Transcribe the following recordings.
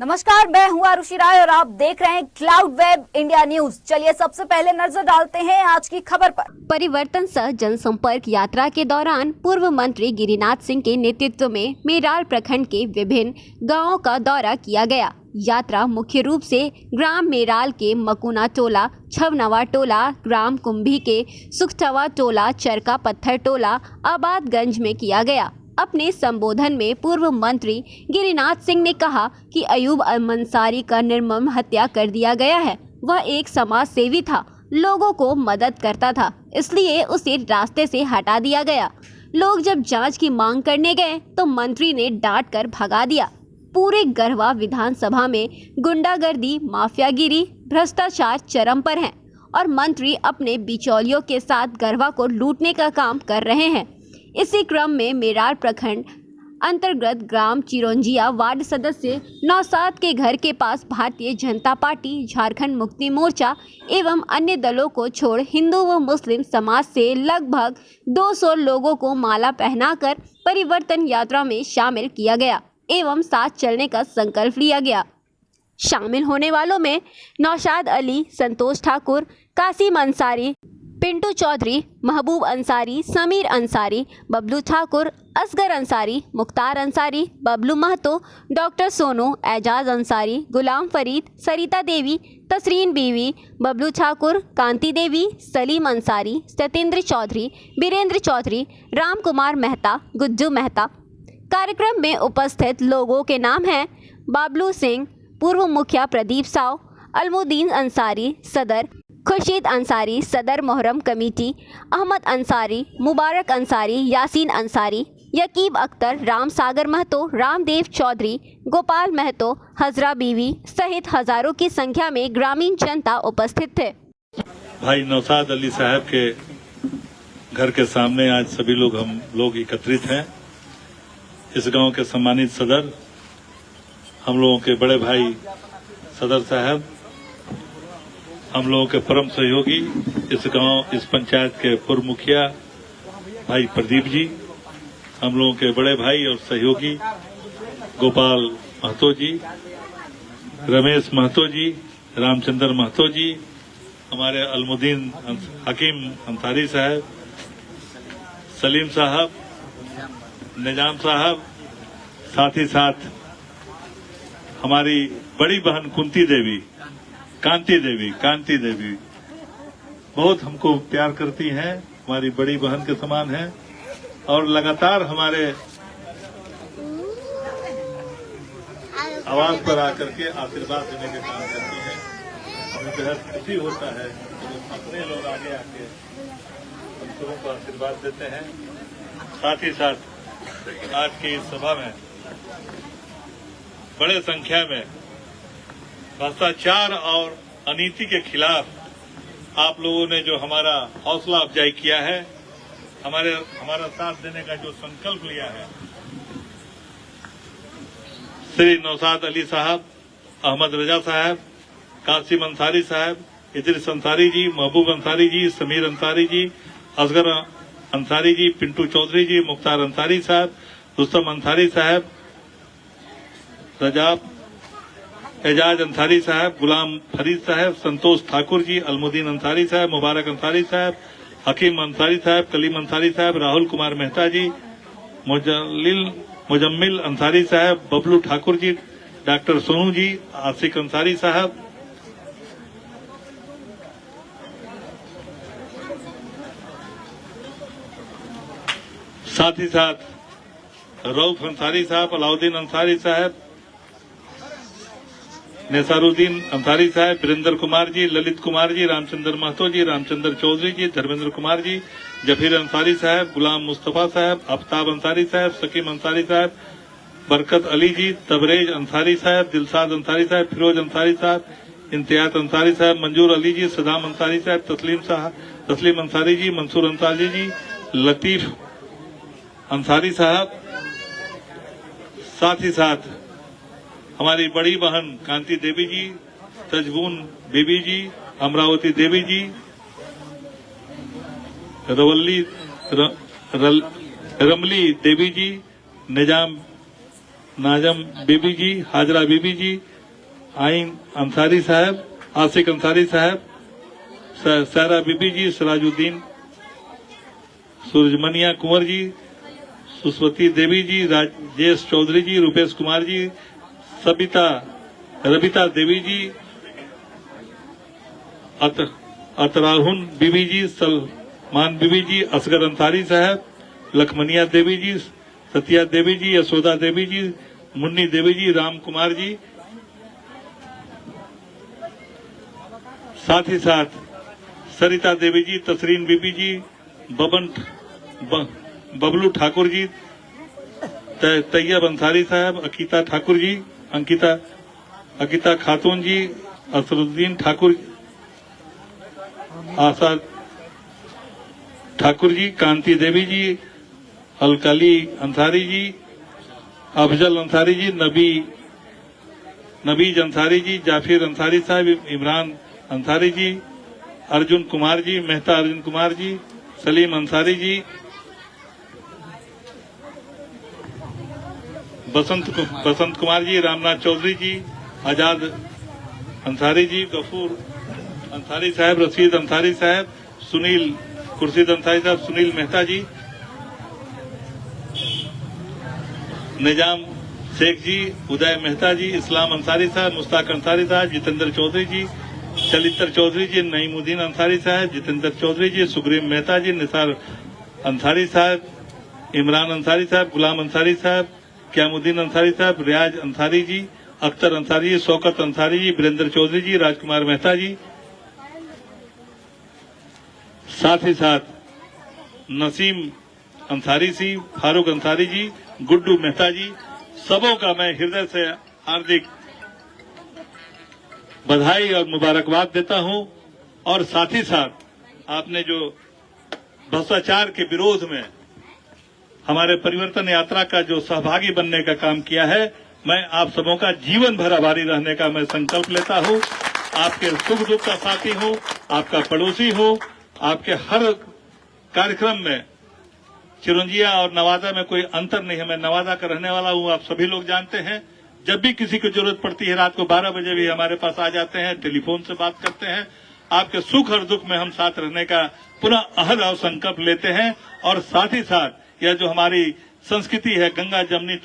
नमस्कार, मैं हूं आरुषि राय और आप देख रहे हैं क्लाउड वेब इंडिया न्यूज। चलिए सबसे पहले नजर डालते हैं आज की खबर पर। परिवर्तन सह जनसंपर्क यात्रा के दौरान पूर्व मंत्री गिरिनाथ सिंह के नेतृत्व में मेराल प्रखंड के विभिन्न गांवों का दौरा किया गया। यात्रा मुख्य रूप से ग्राम मेराल के मकुना टोला, छवनवा टोला, ग्राम कुंभी के सुखटवा टोला, चरका पत्थर टोला, आबादगंज में किया गया। अपने संबोधन में पूर्व मंत्री गिरिनाथ सिंह ने कहा कि अयूब अंसारी का निर्मम हत्या कर दिया गया है। वह एक समाज सेवी था, लोगों को मदद करता था, इसलिए उसे रास्ते से हटा दिया गया। लोग जब जांच की मांग करने गए तो मंत्री ने डांट कर भगा दिया। पूरे गढ़वा विधानसभा में गुंडागर्दी, माफियागिरी, भ्रष्टाचार चरम पर है और मंत्री अपने बिचौलियों के साथ गढ़वा को लूटने का काम कर रहे हैं। इसी क्रम में मेराल प्रखंड अंतर्गत ग्राम चिरौंजिया वार्ड सदस्य नौसाद के घर के पास भारतीय जनता पार्टी, झारखंड मुक्ति मोर्चा एवं अन्य दलों को छोड़ हिंदू व मुस्लिम समाज से लगभग 200 लोगों को माला पहनाकर परिवर्तन यात्रा में शामिल किया गया एवं साथ चलने का संकल्प लिया गया। शामिल होने वालों में नौशाद अली, संतोष ठाकुर, कासिम अंसारी, पिंटू चौधरी, महबूब अंसारी, समीर अंसारी, बबलू ठाकुर, असगर अंसारी, मुख्तार अंसारी, बबलू महतो, डॉक्टर सोनू, एजाज अंसारी, गुलाम फरीद, सरिता देवी, तसरीन बीवी, बबलू ठाकुर, कांति देवी, सलीम अंसारी, सत्येंद्र चौधरी, बीरेंद्र चौधरी, राम कुमार मेहता, गुज्जू मेहता। कार्यक्रम में उपस्थित लोगों के नाम हैं बाबलू सिंह, पूर्व मुखिया प्रदीप साव, अलमुद्दीन अंसारी सदर, खुर्शीद अंसारी सदर मोहर्रम कमेटी, अहमद अंसारी, मुबारक अंसारी, यासीन अंसारी, यकीब अख्तर, राम सागर महतो, रामदेव चौधरी, गोपाल महतो, हजरा बीवी सहित हजारों की संख्या में ग्रामीण जनता उपस्थित थे। भाई नौशाद अली साहब के घर के सामने आज सभी लोग हम लोग एकत्रित हैं। इस गांव के सम्मानित सदर, हम लोगों के बड़े भाई सदर साहब, हम लोगों के परम सहयोगी, इस गांव, इस पंचायत के पूर्व मुखिया भाई प्रदीप जी, हम लोगों के बड़े भाई और सहयोगी गोपाल महतो जी, रमेश महतो जी, रामचंद्र महतो जी, हमारे अलमुद्दीन हकीम अंसारी साहब, सलीम साहब, निजाम साहब, साथ ही साथ हमारी बड़ी बहन कुंती देवी, कांति देवी बहुत हमको प्यार करती हैं, हमारी बड़ी बहन के समान हैं और लगातार हमारे आवाज पर आकर के आशीर्वाद देने के काम करती हैं। हमें बेहद खुशी होता है जब अपने लोग आगे आके हम सबों को आशीर्वाद देते हैं। साथ ही साथ आज की इस सभा में बड़े संख्या में भ्रष्टाचार और अनीति के खिलाफ आप लोगों ने जो हमारा हौसला अफजाई किया है, हमारा साथ देने का जो संकल्प लिया है, श्री नौशाद अली साहब, अहमद रजा साहब, कासिम अंसारी साहब, इदरिस अंसारी जी, महबूब अंसारी जी, समीर अंसारी जी, असगर अंसारी जी, पिंटू चौधरी जी, मुख्तार अंसारी साहब, रुस्तम अंसारी साहब, रजाब एजाज अंसारी साहब, गुलाम फरीद साहब, संतोष ठाकुर जी, अलमुद्दीन अंसारी साहब, मुबारक अंसारी साहब, हकीम अंसारी साहब, कलीम अंसारी साहब, राहुल कुमार मेहता जी, मुजम्मिल अंसारी साहब, बबलू ठाकुर जी, डॉक्टर सोनू जी, आसिक अंसारी साहब, साथ ही साथ रऊफ अंसारी साहब, अलाउद्दीन अंसारी साहब, नेसारुद्दीन अंसारी साहब, वीरेंद्र कुमार जी, ललित कुमार जी, रामचंद्र महतो जी, रामचंद्र चौधरी जी, धर्मेंद्र कुमार जी, जफीर अंसारी साहब, गुलाम मुस्तफा साहब, आफ्ताब अंसारी साहब, सकीम अंसारी साहब, बरकत अली जी, तबरेज अंसारी साहब, दिलसाद अंसारी साहब, फिरोज अंसारी साहब, इम्तियाज अंसारी साहब, मंजूर अली जी, सदाम अंसारी साहब, तस्लीम अंसारी जी, मंसूर अंसारी जी, लतीफ अंसारी साहब, साथ ही साथ हमारी बड़ी बहन कांति देवी जी, तजबून बीबी जी, अमरावती देवी जी, रमली देवी जी, नाजम बीबी जी, हाजरा बीबी जी, आइन अंसारी साहब, आसिक अंसारी साहब, सारा बीबी जी, सराजुद्दीन सूरजमनिया कुंवर जी, सुस्वती देवी जी, राजेश चौधरी जी, रुपेश कुमार जी, रबिता देवी जी, अतराहुन बीबी जी, सलमान बीबी जी, असगर अंसारी साहब, लखमनिया देवी जी, सतिया देवी जी, यशोदा देवी जी, मुन्नी देवी जी, राम कुमार जी, साथ ही साथ सरिता देवी जी, तसरीन बीबी जी, बबलू ठाकुर जी, तैयब अंसारी साहब, अकीता खातून जी, असरुद्दीन ठाकुर, आशा ठाकुर जी, कांति देवी जी, अलकली अंसारी जी, अफजल अंसारी जी, नबीज अंसारी जी, जाफिर अंसारी साहब, इमरान अंसारी जी, अर्जुन कुमार जी, मेहता अर्जुन कुमार जी, सलीम अंसारी जी, बसंत कुमार जी, रामनाथ चौधरी जी, आजाद अंसारी जी, गफूर अंसारी साहब, रशीद अंसारी साहब, खुर्शीद अंसारी साहब, सुनील मेहता जी, निजाम शेख जी, उदय मेहता जी, इस्लाम अंसारी साहब, मुश्ताक अंसारी साहब, जितेंद्र चौधरी जी, चलित्र चौधरी जी, नईमुद्दीन अंसारी साहब, जितेंद्र चौधरी जी, सुग्रीव मेहता जी, निसार अंसारी साहब, इमरान अंसारी साहब, गुलाम अंसारी साहब, क्यामुद्दीन अंसारी साहब, रियाज अंसारी जी, अख्तर अंसारी जी, शौकत अंसारी जी, वीरेंद्र चौधरी जी, राजकुमार मेहता जी, साथ ही साथ नसीम अंसारी जी, फारूक अंसारी जी, गुड्डू मेहता जी, सबों का मैं हृदय से हार्दिक बधाई और मुबारकबाद देता हूं। और साथ ही साथ आपने जो भ्रष्टाचार के विरोध में हमारे परिवर्तन यात्रा का जो सहभागी बनने का काम किया है, मैं आप सबों का जीवन भर आभारी रहने का मैं संकल्प लेता हूं। आपके सुख दुख का साथी हूं, आपका पड़ोसी हूं, आपके हर कार्यक्रम में चिरंजिया और नवादा में कोई अंतर नहीं है। मैं नवादा का रहने वाला हूं, आप सभी लोग जानते हैं। जब भी किसी को जरूरत पड़ती है, रात को 12 बजे भी हमारे पास आ जाते हैं, टेलीफोन से बात करते हैं। आपके सुख और दुख में हम साथ रहने का पुनः अहद और संकल्प लेते हैं। और साथ ही साथ यह जो हमारी संस्कृति है, गंगा जमनी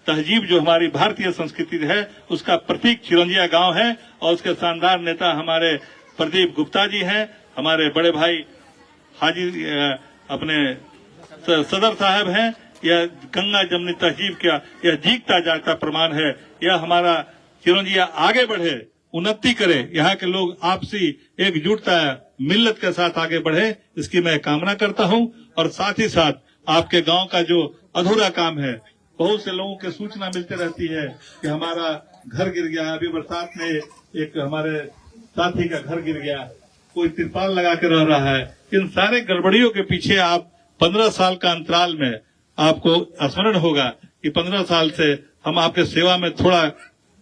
तहजीब जो हमारी भारतीय संस्कृति है, उसका प्रतीक चिरंजिया गांव है। और उसके शानदार नेता हमारे प्रदीप गुप्ता जी हैं, हमारे बड़े भाई हाजी अपने सदर साहब हैं। यह गंगा जमनी तहजीब का यह जीता जागता प्रमाण है। यह हमारा चिरंजिया आगे बढ़े, उन्नति करे, यहाँ के लोग आपसी एकजुटता मिल्लत के साथ आगे बढ़े, इसकी मैं कामना करता हूँ। और साथ ही साथ आपके गांव का जो अधूरा काम है, बहुत से लोगों की सूचना मिलती रहती है कि हमारा घर गिर गया, अभी बरसात में एक हमारे साथी का घर गिर गया, कोई तिरपाल लगा के रह रहा है। इन सारे गड़बड़ियों के पीछे आप 15 साल का अंतराल में आपको स्मरण होगा कि 15 साल से हम आपके सेवा में थोड़ा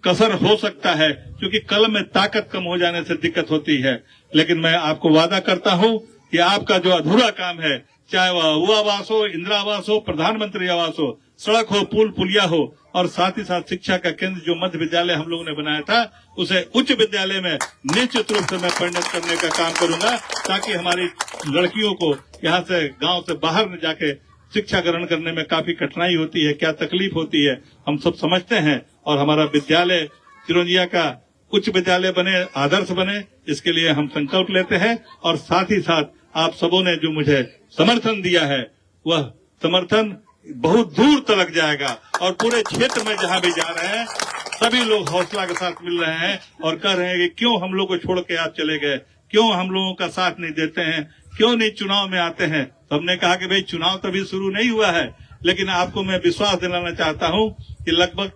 कसर हो सकता है, क्योंकि कलम में ताकत कम हो जाने से दिक्कत होती है। लेकिन मैं आपको वादा करता हूं कि आपका जो अधूरा काम है, चाहे वह आवास हो, इंदिरा आवास हो, प्रधानमंत्री आवास हो, सड़क हो, पुल पुलिया हो, और साथ ही साथ शिक्षा का केंद्र जो मध्य विद्यालय हम लोगों ने बनाया था, उसे उच्च विद्यालय में निश्चित रूप से मैं परिणत करने का काम करूंगा, ताकि हमारी लड़कियों को यहाँ से गांव से बाहर न जाके शिक्षा ग्रहण करने में काफी कठिनाई होती है, क्या तकलीफ होती है, हम सब समझते हैं। और हमारा विद्यालय चिरंजिया का उच्च विद्यालय बने, आदर्श बने, इसके लिए हम संकल्प लेते हैं। और साथ ही साथ आप सबों ने जो मुझे समर्थन दिया है, वह समर्थन बहुत दूर तक जाएगा। और पूरे क्षेत्र में जहां भी जा रहे हैं, सभी लोग हौसला के साथ मिल रहे हैं और कह रहे हैं कि क्यों हम लोग को छोड़ के आप चले गए, क्यों हम लोगों का साथ नहीं देते हैं, क्यों नहीं चुनाव में आते हैं। हमने कहा कि भाई चुनाव तो अभी शुरू नहीं हुआ है, लेकिन आपको मैं विश्वास दिलाना चाहता हूं कि लगभग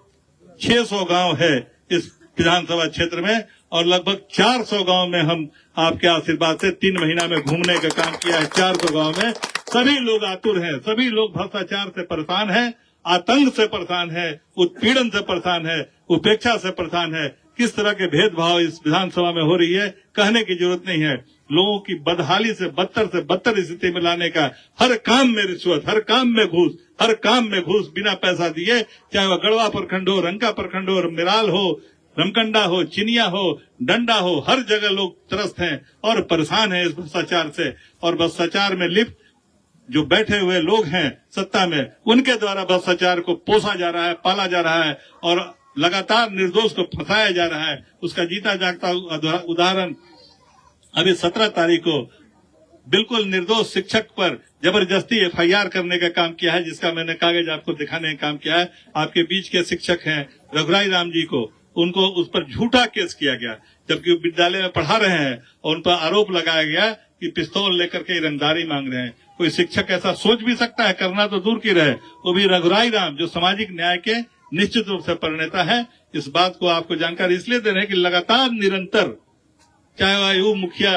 600 गांव है इस विधानसभा क्षेत्र में, और लगभग 400 गांव में हम आपके आशीर्वाद से 3 महीना में घूमने का काम किया है। 400 गांव में सभी लोग आतुर हैं, सभी लोग भ्रष्टाचार से परेशान हैं, आतंक से परेशान है, उत्पीड़न से परेशान है, उपेक्षा से परेशान है। किस तरह के भेदभाव इस विधानसभा में हो रही है कहने की जरूरत नहीं है। लोगों की बदहाली से बदतर स्थिति में लाने का, हर काम में रिश्वत, हर काम में घूस बिना पैसा दिए, चाहे वह गढ़वा प्रखंड हो, रंका प्रखंड हो, मिराल हो, रमकंडा हो, चिनिया हो, डंडा हो, हर जगह लोग त्रस्त हैं और परेशान हैं इस भ्रष्टाचार से। और भ्रष्टाचार में लिप्त जो बैठे हुए लोग हैं सत्ता में, उनके द्वारा भ्रष्टाचार को पोसा जा रहा है, पाला जा रहा है और लगातार निर्दोष को फंसाया जा रहा है। उसका जीता जागता उदाहरण अभी 17 तारीख को बिल्कुल निर्दोष शिक्षक पर जबरदस्ती FIR करने का काम किया है, जिसका मैंने कागज आपको दिखाने का काम किया है। आपके बीच के शिक्षक हैं रघुराई राम जी को, उनको उस पर झूठा केस किया गया, जबकि वो विद्यालय में पढ़ा रहे हैं और उन पर आरोप लगाया गया कि पिस्तौल लेकर के रंगदारी मांग रहे हैं। कोई शिक्षक ऐसा सोच भी सकता है? करना तो दूर की रहे, वो भी रघुराई राम जो सामाजिक न्याय के निश्चित रूप से प्रणेता है। इस बात को आपको जानकारी इसलिए दे रहे हैं कि लगातार निरंतर, चाहे वह युवा मुखिया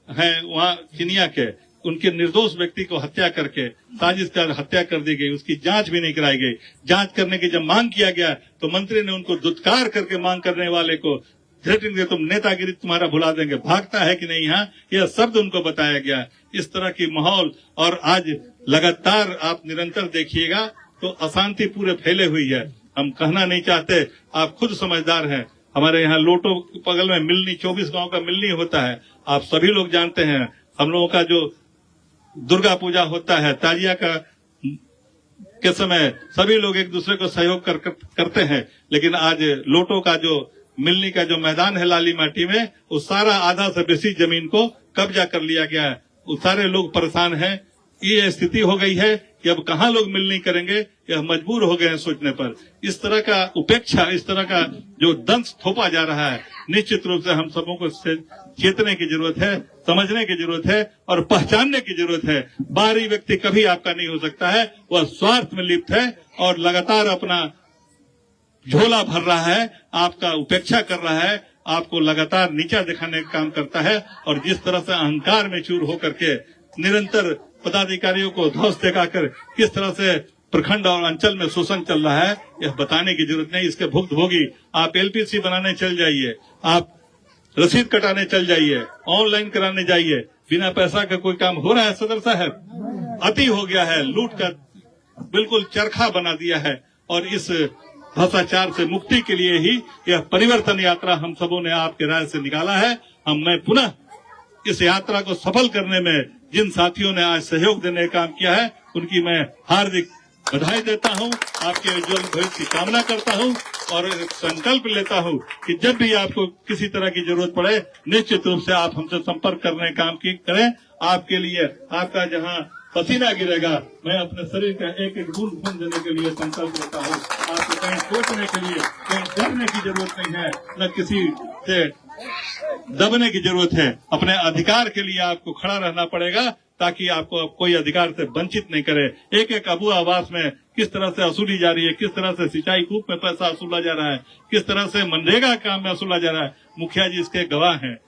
है वहाँ चिनिया के, उनके निर्दोष व्यक्ति को हत्या करके साजिश कर हत्या कर दी गई, उसकी जांच भी नहीं कराई गई। जांच करने की जब मांग किया गया तो मंत्री ने उनको दुत्कार करके मांग करने वाले को थ्रेटिंग दे, तुम नेतागिरी तुम्हारा भुला देंगे, भागता है कि नहीं यहाँ, यह शब्द उनको बताया गया। इस तरह की माहौल और आज लगातार आप निरंतर देखिएगा तो अशांति पूरे फैले हुई है। हम कहना नहीं चाहते, आप खुद समझदार हैं। हमारे यहाँ लोटो के बगल में मिलनी, 24 गांव का मिलनी होता है, आप सभी लोग जानते हैं। हम लोगों का जो दुर्गा पूजा होता है, ताजिया का के समय सभी लोग एक दूसरे को सहयोग करते हैं, लेकिन आज लोटो का जो मिलनी का जो मैदान है लाली माटी में, उस सारा आधा से बेसी जमीन को कब्जा कर लिया गया है। वो सारे लोग परेशान हैं। ये स्थिति हो गई है कि अब कहाँ लोग मिलनी करेंगे, यह मजबूर हो गए हैं सोचने पर। इस तरह का उपेक्षा, इस तरह का जो दंश थोपा जा रहा है, निश्चित रूप से हम सबों को चेतने की जरूरत है, समझने की जरूरत है और पहचानने की जरूरत है। बाहरी व्यक्ति कभी आपका नहीं हो सकता है, वह स्वार्थ में लिप्त है और लगातार अपना झोला भर रहा है, आपका उपेक्षा कर रहा है, आपको लगातार नीचा दिखाने का काम करता है। और जिस तरह से अहंकार में चूर होकर के निरंतर पदाधिकारियों को ध्वस्त दिखाकर किस तरह से प्रखंड और अंचल में शोषण चल रहा है, यह बताने की जरूरत नहीं। इसके भुक्तभोगी आप LPC बनाने चल जाइए, आप रसीद कटाने चल जाइए, ऑनलाइन कराने जाइए, बिना पैसा का कोई काम हो रहा है? सदर साहब, अति हो गया है, लूट का बिल्कुल चरखा बना दिया है। और इस भ्रष्टाचार से मुक्ति के लिए ही यह परिवर्तन यात्रा हम सबों ने आपके राय से निकाला है। मैं पुनः इस यात्रा को सफल करने में जिन साथियों ने आज सहयोग देने का काम किया है, उनकी मैं हार्दिक बधाई देता हूं, आपके उज्जवल भविष्य की कामना करता हूं और एक संकल्प लेता हूं कि जब भी आपको किसी तरह की जरूरत पड़े, निश्चित रूप से आप हमसे संपर्क करने का काम करें। आपके लिए, आपका जहां पसीना गिरेगा, मैं अपने शरीर का एक एक बूंद खून देने के लिए संकल्प लेता हूँ। आपको कहीं सोचने के लिए, कहीं डरने की जरूरत नहीं है, न किसी से दबने की जरूरत है। अपने अधिकार के लिए आपको खड़ा रहना पड़ेगा ताकि आपको कोई अधिकार से वंचित नहीं करे। एक एक अबू आवास में किस तरह से वसूली जा रही है, किस तरह से सिंचाई कूप में पैसा वसूला जा रहा है, किस तरह से मनरेगा काम में वसूला जा रहा है, मुखिया जी इसके गवाह हैं।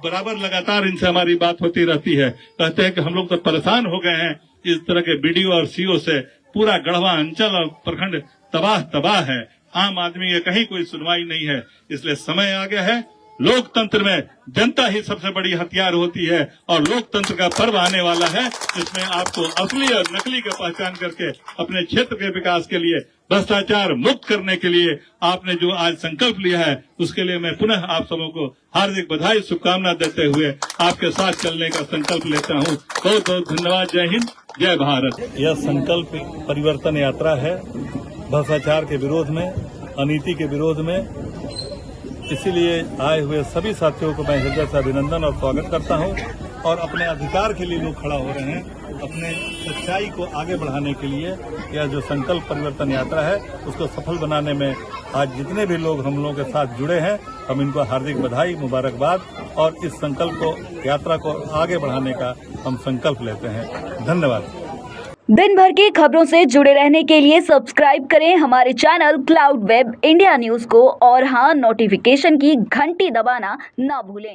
बराबर लगातार इनसे हमारी बात होती रहती है, कहते हैं कि हम लोग तो परेशान हो गए हैं इस तरह के BDO और CO से। पूरा गढ़वा अंचल और प्रखंड तबाह है, आम आदमी की कहीं कोई सुनवाई नहीं है। इसलिए समय आ गया है, लोकतंत्र में जनता ही सबसे बड़ी हथियार होती है और लोकतंत्र का पर्व आने वाला है, जिसमें आपको असली और नकली का पहचान करके अपने क्षेत्र के विकास के लिए, भ्रष्टाचार मुक्त करने के लिए आपने जो आज संकल्प लिया है, उसके लिए मैं पुनः आप सबों को हार्दिक बधाई, शुभकामना देते हुए आपके साथ चलने का संकल्प लेता हूँ। बहुत बहुत धन्यवाद। जय हिंद, जय भारत। यह संकल्प परिवर्तन यात्रा है भ्रष्टाचार के विरोध में, अनीति के विरोध में। इसीलिए आए हुए सभी साथियों को मैं हृदय से अभिनंदन और स्वागत करता हूं। और अपने अधिकार के लिए लोग खड़ा हो रहे हैं, अपने सच्चाई को आगे बढ़ाने के लिए यह जो संकल्प परिवर्तन यात्रा है, उसको सफल बनाने में आज जितने भी लोग हम लोगों के साथ जुड़े हैं, हम इनको हार्दिक बधाई, मुबारकबाद और इस संकल्प को, यात्रा को आगे बढ़ाने का हम संकल्प लेते हैं। धन्यवाद। दिन भर की खबरों से जुड़े रहने के लिए सब्सक्राइब करें हमारे channel cloud web India news को और हाँ, नोटिफिकेशन की घंटी दबाना ना भूलें।